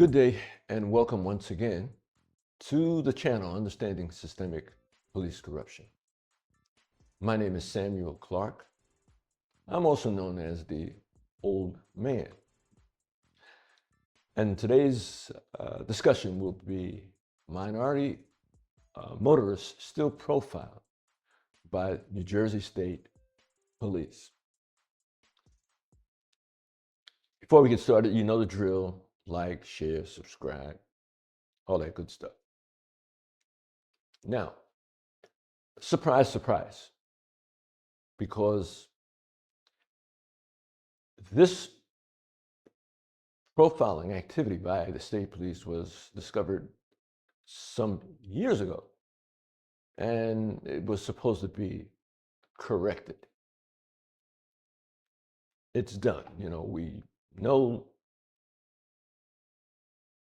Good day and welcome once again to the channel Understanding Systemic Police Corruption. My name is Samuel Clark. I'm also known as the Old Man. And today's discussion will be minority motorists still profiled by New Jersey State Police. Before we get started, you know the drill: like, share, subscribe, all that good stuff. Now, surprise, surprise, because this profiling activity by the state police was discovered some years ago, and it was supposed to be corrected. It's done. We know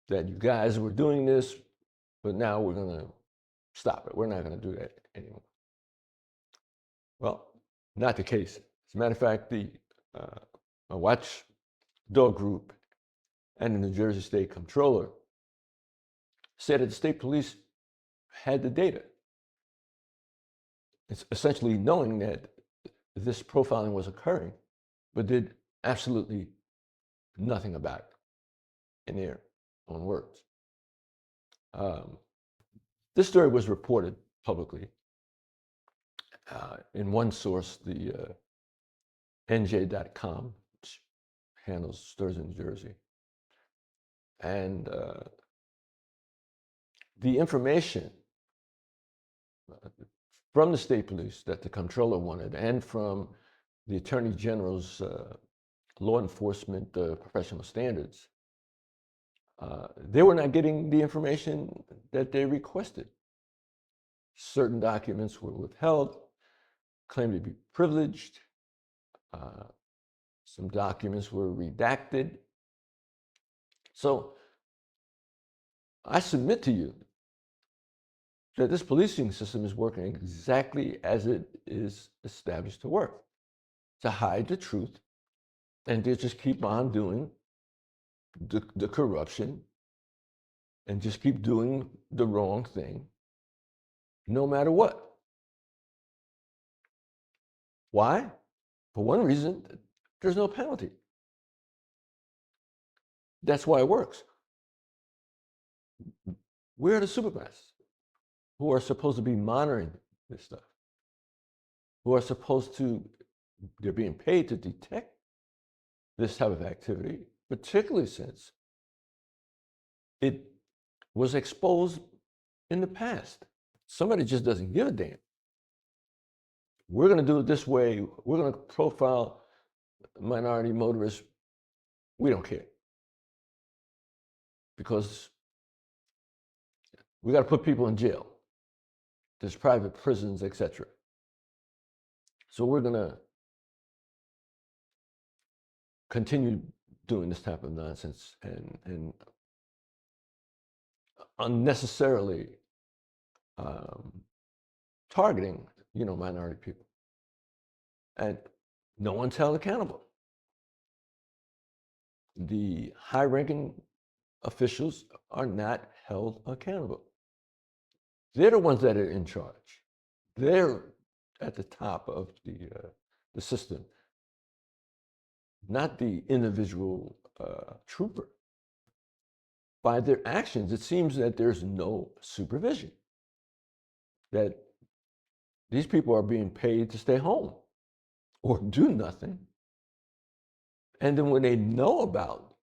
that you guys were doing this, but now we're going to stop it. We're not going to do that anymore. Well, not the case. As a matter of fact, the watchdog group and the New Jersey State Comptroller said that the state police had the data. It's essentially knowing that this profiling was occurring, but did absolutely nothing about it in their own words. This story was reported publicly in one source, the NJ.com, which handles stories in New Jersey. And the information from the state police that the comptroller wanted, and from the Attorney General's law enforcement professional standards, they were not getting the information that they requested. Certain documents were withheld, claimed to be privileged. Some documents were redacted. So I submit to you that this policing system is working exactly as it is established to work: to hide the truth and to just keep on doing the corruption and just keep doing the wrong thing no matter what. Why? For one reason, there's no penalty. That's why it works. We're the supervisors who are supposed to be monitoring this stuff, who are supposed to, they're being paid to detect this type of activity, particularly since it was exposed in the past. Somebody just doesn't give a damn. We're going to do it this way. We're going to profile minority motorists. We don't care, because we got to put people in jail. There's private prisons, etc. So we're going to continue doing this type of nonsense and unnecessarily targeting, minority people. And no one's held accountable. The high-ranking officials are not held accountable. They're the ones that are in charge. They're at the top of the system, not the individual trooper. By their actions, it seems that there's no supervision, that these people are being paid to stay home or do nothing. And then when they know about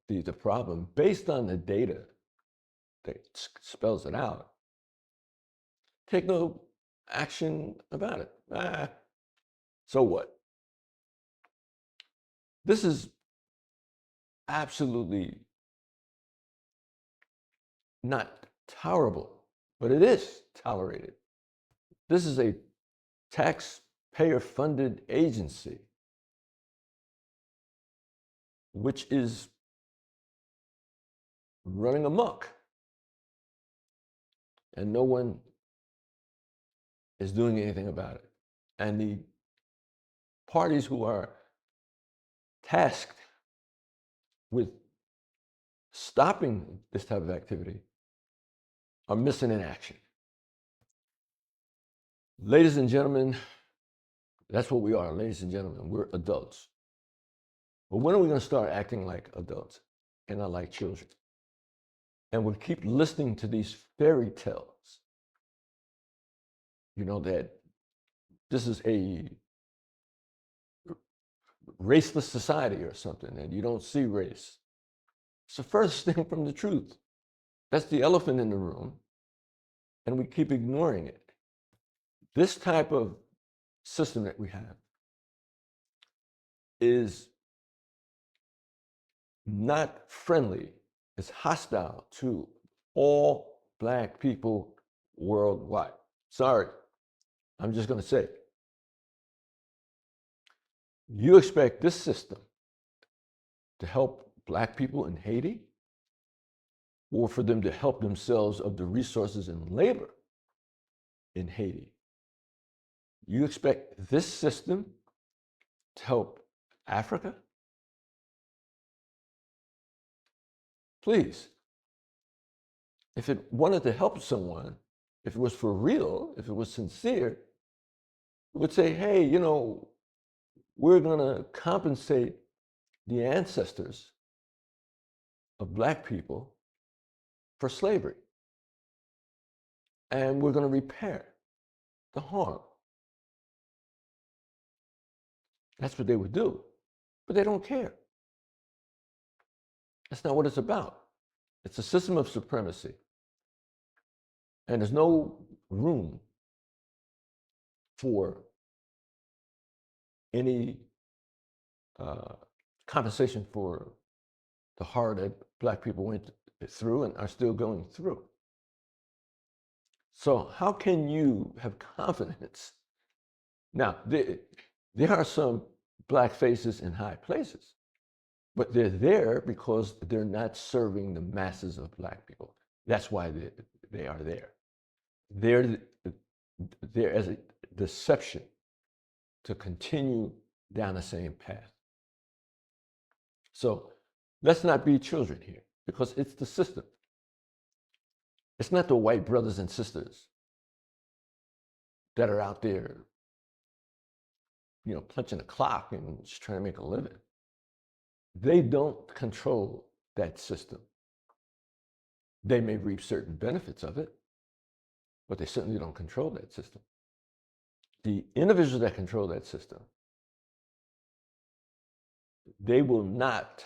the problem, based on the data that spells it out, take no action about it. So what? This is absolutely not tolerable, but it is tolerated. This is a taxpayer-funded agency which is running amok, and no one is doing anything about it. And the parties who are tasked with stopping this type of activity are missing in action. Ladies and gentlemen, that's what we are, ladies and gentlemen. We're adults. But when are we going to start acting like adults and not like children? And we'll keep listening to these fairy tales, that this is a raceless society or something, and you don't see race. It's the furthest thing from the truth. That's the elephant in the room, and we keep ignoring it. This type of system that we have is not friendly. It's hostile to all Black people worldwide. Sorry, I'm just going to say it. You expect this system to help Black people in Haiti, or for them to help themselves of the resources and labor in Haiti? You expect this system to help Africa? Please. If it wanted to help someone, if it was for real, if it was sincere, it would say, hey, we're going to compensate the ancestors of Black people for slavery. And we're going to repair the harm. That's what they would do. But they don't care. That's not what it's about. It's a system of supremacy. And there's no room for any compensation for the horror that Black people went through and are still going through. So how can you have confidence? Now, there are some Black faces in high places, but they're there because they're not serving the masses of Black people. That's why they are there. They're there as a deception to continue down the same path. So let's not be children here, because it's the system. It's not the white brothers and sisters that are out there, punching a clock and just trying to make a living. They don't control that system. They may reap certain benefits of it, but they certainly don't control that system. The individuals that control that system, they will not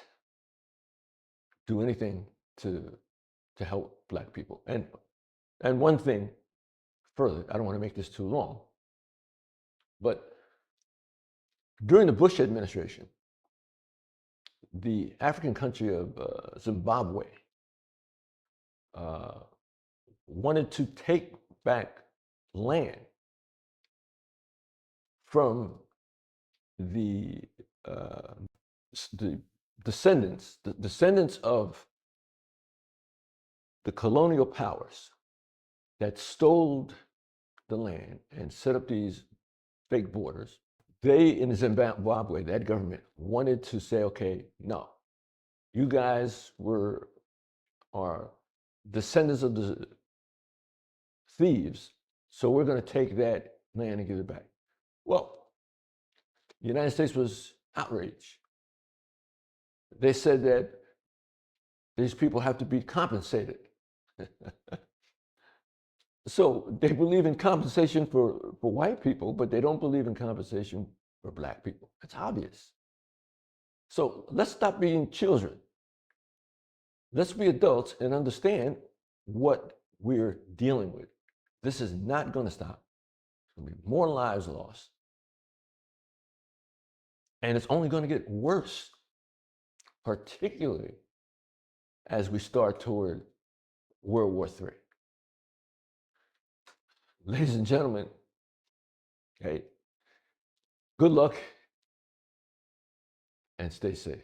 do anything to help Black people. And one thing further, I don't want to make this too long, but during the Bush administration, the African country of Zimbabwe wanted to take back land from the descendants of the colonial powers that stole the land and set up these fake borders. They, in Zimbabwe, that government wanted to say, okay, no, you guys are descendants of the thieves, so we're going to take that land and give it back. Well, the United States was outraged. They said that these people have to be compensated. So they believe in compensation for white people, but they don't believe in compensation for Black people. It's obvious. So let's stop being children. Let's be adults and understand what we're dealing with. This is not going to stop. There's going to be more lives lost. And it's only going to get worse, particularly as we start toward World War III. Ladies and gentlemen, hey, good luck and stay safe.